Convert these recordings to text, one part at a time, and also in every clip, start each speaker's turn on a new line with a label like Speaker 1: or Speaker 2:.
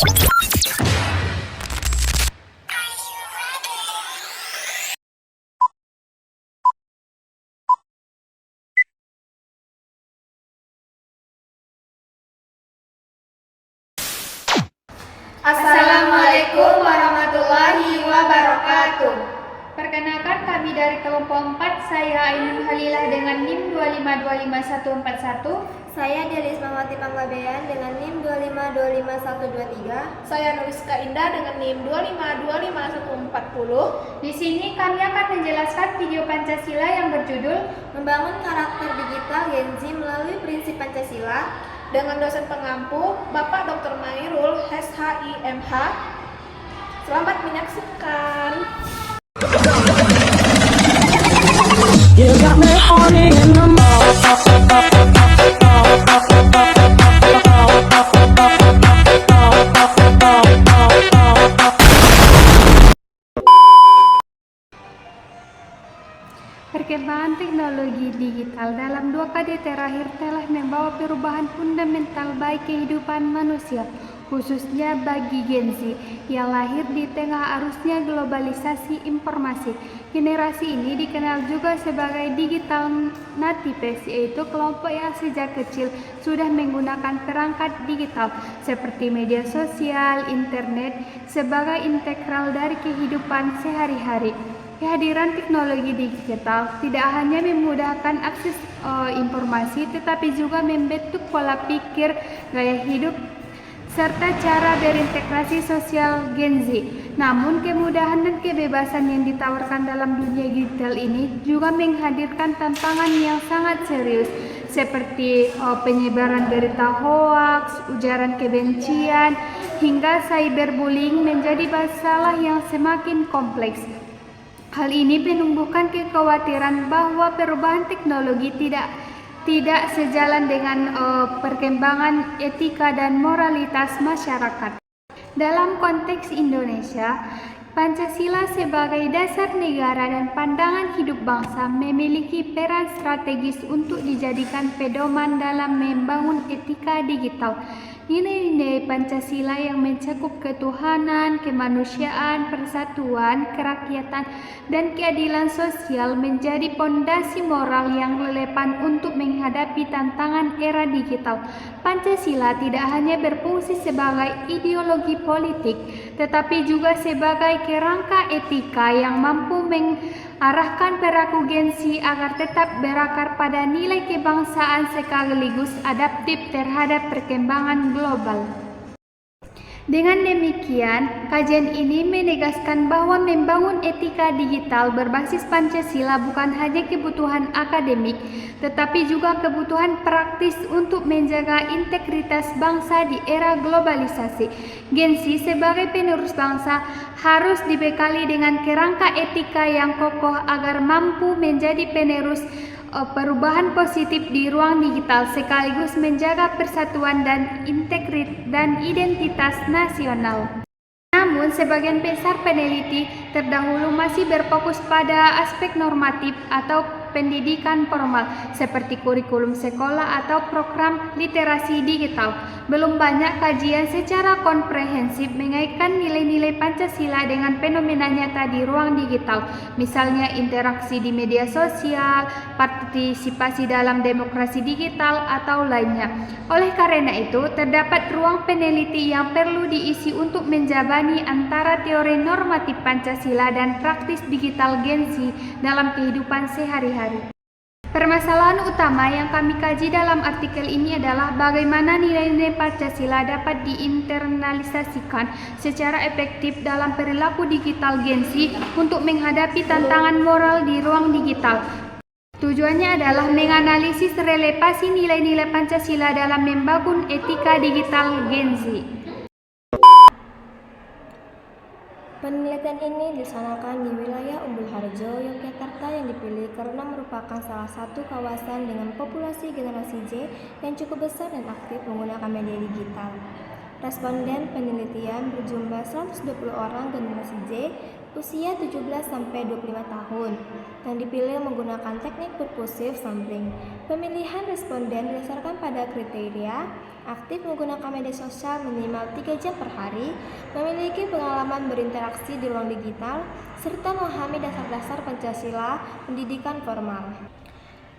Speaker 1: Assalamualaikum warahmatullahi wabarakatuh.
Speaker 2: Perkenalkan, kami dari kelompok 4, saya Ainun Halilah dengan NIM 2525141.
Speaker 1: Saya Delis Mawati Panggabean dengan NIM 2525123.
Speaker 3: Saya Nuriska Indah dengan NIM 2525140.
Speaker 2: Di sini kami akan menjelaskan video Pancasila yang berjudul
Speaker 1: Membangun Karakter Digital Gen Z melalui Prinsip Pancasila
Speaker 3: Dengan dosen pengampu Bapak Dr. Mairul SHIMH. Selamat menyaksikan.
Speaker 4: You got me horny in the
Speaker 2: Perkembangan teknologi digital dalam 2 dekade terakhir telah membawa perubahan fundamental bagi kehidupan manusia, khususnya bagi Gen Z yang lahir di tengah arusnya globalisasi informasi. Generasi ini dikenal juga sebagai digital natives, yaitu kelompok yang sejak kecil sudah menggunakan perangkat digital seperti media sosial, internet sebagai integral dari kehidupan sehari-hari. Kehadiran teknologi digital tidak hanya memudahkan akses informasi, tetapi juga membentuk pola pikir, gaya hidup, serta cara berintegrasi sosial Gen Z. Namun, kemudahan dan kebebasan yang ditawarkan dalam dunia digital ini juga menghadirkan tantangan yang sangat serius, seperti penyebaran berita hoaks, ujaran kebencian, hingga cyberbullying menjadi masalah yang semakin kompleks. Hal ini menumbuhkan kekhawatiran bahwa perubahan teknologi tidak sejalan dengan perkembangan etika dan moralitas masyarakat. Dalam konteks Indonesia, Pancasila sebagai dasar negara dan pandangan hidup bangsa memiliki peran strategis untuk dijadikan pedoman dalam membangun etika digital. Nilai-nilai Pancasila yang mencakup ketuhanan, kemanusiaan, persatuan, kerakyatan, dan keadilan sosial menjadi pondasi moral yang relevan untuk menghadapi tantangan era digital. Pancasila tidak hanya berfungsi sebagai ideologi politik, tetapi juga sebagai kerangka etika yang mampu mengarahkan perilaku Gen Z agar tetap berakar pada nilai kebangsaan sekaligus adaptif terhadap perkembangan global. Dengan demikian, kajian ini menegaskan bahwa membangun etika digital berbasis Pancasila bukan hanya kebutuhan akademik, tetapi juga kebutuhan praktis untuk menjaga integritas bangsa di era globalisasi. Gen Z sebagai penerus bangsa harus dibekali dengan kerangka etika yang kokoh agar mampu menjadi penerus perubahan positif di ruang digital sekaligus menjaga persatuan dan identitas nasional. Namun, sebagian besar peneliti terdahulu masih berfokus pada aspek normatif atau pendidikan formal seperti kurikulum sekolah atau program literasi digital. Belum banyak kajian secara komprehensif mengaitkan nilai-nilai Pancasila dengan fenomena nyata di ruang digital, misalnya interaksi di media sosial, partisipasi dalam demokrasi digital, atau lainnya. Oleh karena itu, terdapat ruang peneliti yang perlu diisi untuk menjabani antara teori normatif Pancasila dan praktis digital Gen Z dalam kehidupan sehari-hari. Permasalahan utama yang kami kaji dalam artikel ini adalah bagaimana nilai-nilai Pancasila dapat diinternalisasikan secara efektif dalam perilaku digital Gen Z untuk menghadapi tantangan moral di ruang digital. Tujuannya adalah menganalisis relevansi nilai-nilai Pancasila dalam membangun etika digital Gen Z.
Speaker 1: Penelitian ini dilaksanakan di wilayah Umbul Harjo, Yogyakarta yang dipilih karena merupakan salah satu kawasan dengan populasi generasi Z yang cukup besar dan aktif menggunakan media digital. Responden penelitian berjumlah 120 orang generasi Z usia 17-25 tahun, yang dipilih menggunakan teknik purposive sampling. Pemilihan responden berdasarkan pada kriteria aktif menggunakan media sosial minimal 3 jam per hari, memiliki pengalaman berinteraksi di ruang digital, serta memahami dasar-dasar Pancasila pendidikan formal.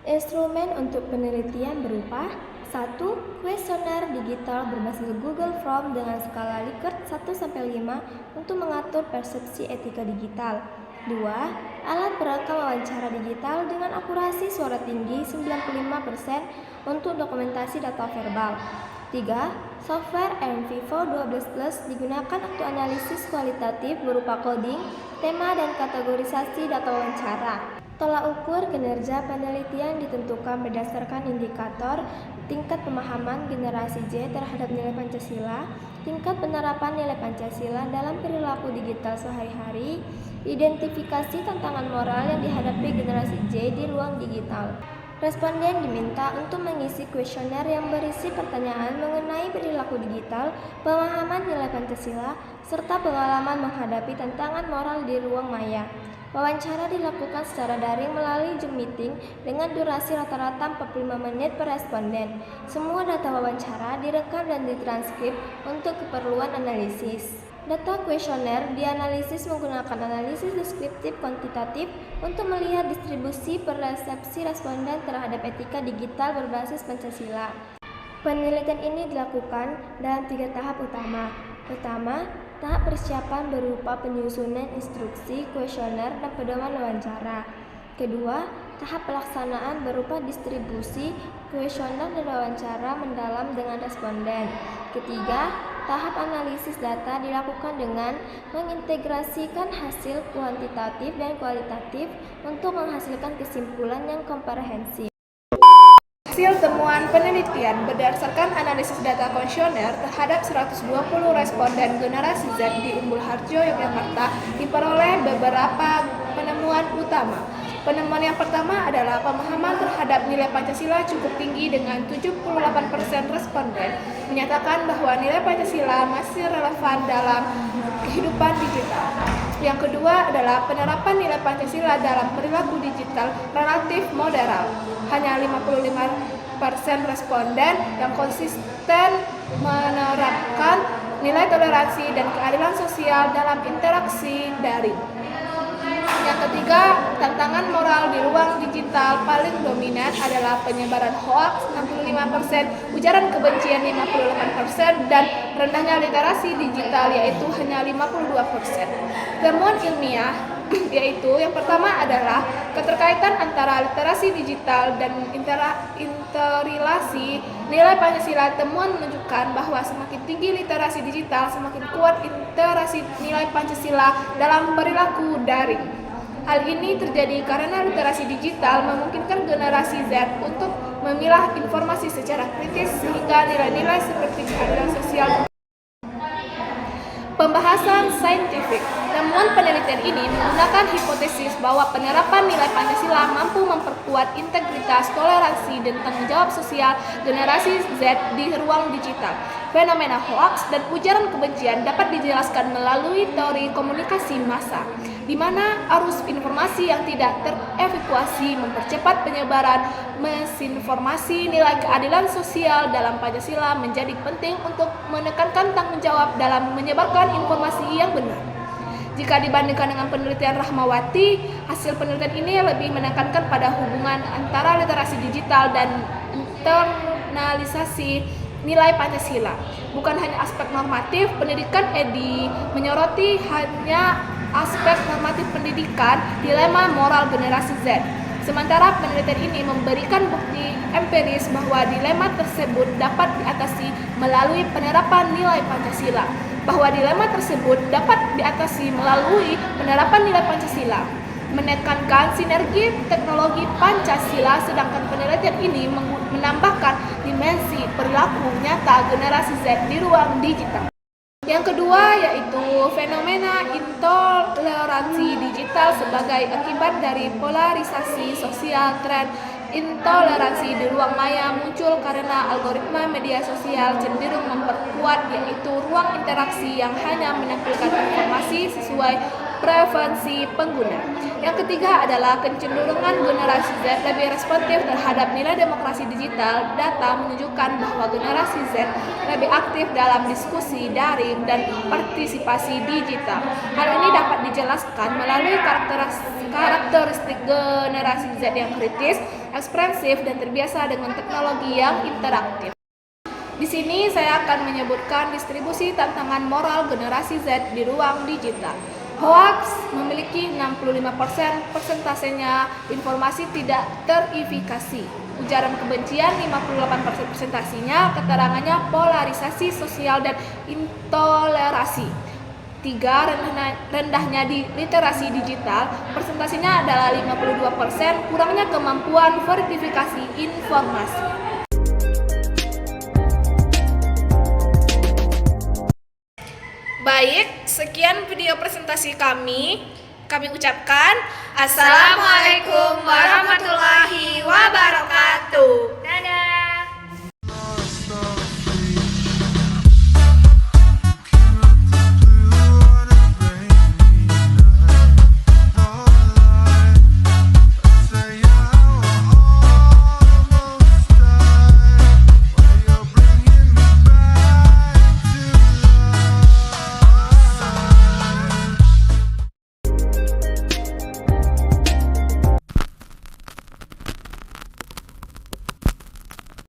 Speaker 1: Instrumen untuk penelitian berupa 1. Kuesioner digital berbasis Google Form dengan skala Likert 1-5 untuk mengatur persepsi etika digital. 2. Alat perekam wawancara digital dengan akurasi suara tinggi 95% untuk dokumentasi data verbal. 3. Software MVivo 12 Plus digunakan untuk analisis kualitatif berupa coding, tema, dan kategorisasi data wawancara. Tolak ukur kinerja penelitian ditentukan berdasarkan indikator tingkat pemahaman generasi Z terhadap nilai Pancasila, tingkat penerapan nilai Pancasila dalam perilaku digital sehari-hari, identifikasi tantangan moral yang dihadapi generasi Z di ruang digital. Responden diminta untuk mengisi kuesioner yang berisi pertanyaan mengenai perilaku digital, pemahaman nilai Pancasila, serta pengalaman menghadapi tantangan moral di ruang maya. Wawancara dilakukan secara daring melalui Zoom meeting dengan durasi rata-rata 45 menit per responden. Semua data wawancara direkam dan ditranskrip untuk keperluan analisis. Data kuesioner dianalisis menggunakan analisis deskriptif kuantitatif untuk melihat distribusi persepsi responden terhadap etika digital berbasis Pancasila. Penelitian ini dilakukan dalam 3 tahap utama. Pertama, tahap persiapan berupa penyusunan instruksi, kuesioner, dan pedoman wawancara. Kedua, tahap pelaksanaan berupa distribusi, kuesioner, dan wawancara mendalam dengan responden. Ketiga, tahap analisis data dilakukan dengan mengintegrasikan hasil kuantitatif dan kualitatif untuk menghasilkan kesimpulan yang komprehensif.
Speaker 3: Hasil temuan penelitian berdasarkan analisis data kuesioner terhadap 120 responden generasi Z di Umbul Harjo, Yogyakarta diperoleh beberapa penemuan utama. Penemuan yang pertama adalah pemahaman terhadap nilai Pancasila cukup tinggi dengan 78% responden menyatakan bahwa nilai Pancasila masih relevan dalam kehidupan digital. Yang kedua adalah penerapan nilai Pancasila dalam perilaku digital relatif moderat. Hanya 55% responden yang konsisten menerapkan nilai toleransi dan keadilan sosial dalam interaksi daring. Yang ketiga, tantangan moral di ruang digital paling dominan adalah penyebaran hoaks 65%, ujaran kebencian 58%, dan rendahnya literasi digital yaitu hanya 52%. Temuan ilmiah yaitu yang pertama adalah keterkaitan antara literasi digital dan interrelasi nilai Pancasila. Temuan menunjukkan bahwa semakin tinggi literasi digital, semakin kuat interaksi nilai Pancasila dalam perilaku daring. Hal ini terjadi karena literasi digital memungkinkan generasi Z untuk memilah informasi secara kritis sehingga nilai-nilai seperti keadilan sosial. Pembahasan saintifik. Temuan penelitian ini menggunakan hipotesis bahwa penerapan nilai Pancasila mampu memperkuat integritas, toleransi, dan tanggung jawab sosial generasi Z di ruang digital. Fenomena hoaks dan ujaran kebencian dapat dijelaskan melalui teori komunikasi massa, di mana arus informasi yang tidak terevakuasi mempercepat penyebaran misinformasi. Nilai keadilan sosial dalam Pancasila menjadi penting untuk menekankan tanggung jawab dalam menyebarkan informasi yang benar. Jika dibandingkan dengan penelitian Rahmawati, hasil penelitian ini lebih menekankan pada hubungan antara literasi digital dan internalisasi nilai Pancasila. Bukan hanya aspek normatif, pendidikan EDI menyoroti hanya aspek normatif pendidikan, dilema moral generasi Z. Sementara penelitian ini memberikan bukti empiris bahwa dilema tersebut dapat diatasi melalui penerapan nilai Pancasila. Bahwa dilema tersebut dapat diatasi melalui penerapan nilai Pancasila, menekankan sinergi teknologi Pancasila, sedangkan penelitian ini menambahkan dimensi perilaku nyata generasi Z di ruang digital. Yang kedua yaitu fenomena intoleransi digital sebagai akibat dari polarisasi sosial. Tren intoleransi di ruang maya muncul karena algoritma media sosial cenderung memperkuat yaitu ruang interaksi yang hanya menampilkan informasi sesuai preferensi pengguna. Yang ketiga adalah kecenderungan generasi Z lebih responsif terhadap nilai demokrasi digital. Data menunjukkan bahwa generasi Z lebih aktif dalam diskusi daring dan partisipasi digital. Hal ini dapat dijelaskan melalui karakteristik generasi Z yang kritis, ekspresif, dan terbiasa dengan teknologi yang interaktif. Di sini saya akan menyebutkan distribusi tantangan moral generasi Z di ruang digital. Hoax memiliki 65%, persentasenya informasi tidak terverifikasi. Ujaran kebencian 58% presentasinya, keterangannya polarisasi sosial dan intoleransi. 3. Rendahnya di literasi digital, presentasinya adalah 52%, kurangnya kemampuan verifikasi informasi. Baik, sekian video presentasi kami. Kami ucapkan Assalamualaikum warahmatullahi wabarakatuh.
Speaker 2: Dadah.